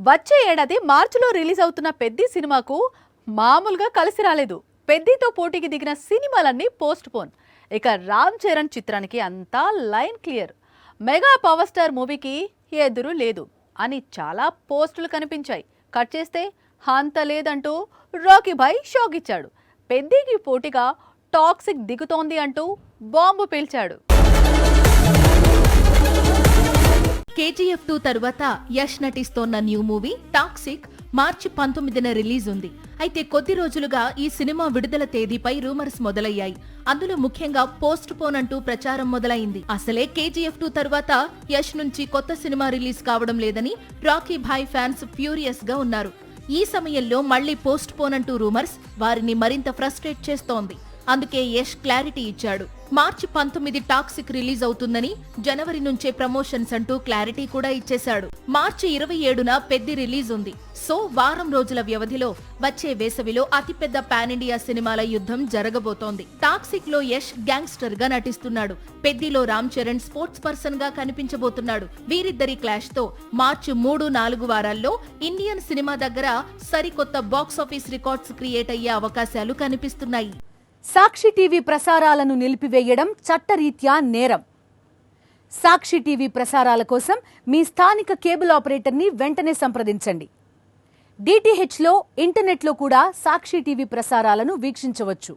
వచ్చే ఏడాది మార్చిలో రిలీజ్ అవుతున్న పెద్ది సినిమాకు మామూలుగా కలిసి రాలేదు. పెద్దితో పోటీకి దిగిన సినిమాలన్నీ పోస్ట్ పోన్. ఇక రామ్ చరణ్ చిత్రానికి అంతా line clear. Mega power star మూవీకి ఎదురు లేదు అని చాలా పోస్టులు కనిపించాయి. కట్ చేస్తే అంత లేదంటూ రాకీ భాయ్ షాక్ ఇచ్చాడు. పెద్దికి పోటీగా టాక్సిక్ దిగుతోంది అంటూ బాంబు పేల్చాడు. KGF 2 తరువాత యష్ నటిస్తోన్న న్యూ మూవీ టాక్సిక్ మార్చి 19న రిలీజ్ ఉంది. అయితే కొద్ది రోజులుగా ఈ సినిమా విడుదల తేదీపై రూమర్స్ మొదలయ్యాయి. అందులో ముఖ్యంగా పోస్ట్ పోన్ అంటూ ప్రచారం మొదలైంది. అసలే KGF 2 తరువాత యష్ నుంచి కొత్త సినిమా రిలీజ్ కావడం లేదని రాకీ భాయ్ ఫ్యాన్స్ ఫ్యూరియస్ గా ఉన్నారు. ఈ సమయంలో మళ్లీ పోస్ట్ పోన్ అంటూ రూమర్స్ వారిని మరింత ఫ్రస్ట్రేట్ చేస్తోంది. అందుకే యష్ క్లారిటీ ఇచ్చాడు. మార్చి 19 టాక్సిక్ రిలీజ్ అవుతుందని, జనవరి నుంచే ప్రమోషన్స్ అంటూ క్లారిటీ కూడా ఇచ్చేశాడు. మార్చి 27న పెద్ది రిలీజ్ ఉంది. సో వారం రోజుల వ్యవధిలో వచ్చే వేసవిలో అతిపెద్ద పాన్ ఇండియా సినిమాల యుద్ధం జరగబోతోంది. టాక్సిక్ లో యష్ గ్యాంగ్స్టర్ గా నటిస్తున్నాడు. పెద్దిలో రామ్ చరణ్ స్పోర్ట్స్ పర్సన్ గా కనిపించబోతున్నాడు. వీరిద్దరి క్లాష్ తో మార్చి 3-4 వారాల్లో ఇండియన్ సినిమా దగ్గర సరికొత్త బాక్సాఫీస్ రికార్డ్స్ క్రియేట్ అయ్యే అవకాశాలు కనిపిస్తున్నాయి. సాక్షి టీవీ ప్రసారాలను నిలిపివేయడం చట్టరీత్యా నేరం. సాక్షి టీవీ ప్రసారాల కోసం మీ స్థానిక కేబుల్ ఆపరేటర్ని వెంటనే సంప్రదించండి. DTHలో ఇంటర్నెట్లో కూడా సాక్షి టీవీ ప్రసారాలను వీక్షించవచ్చు.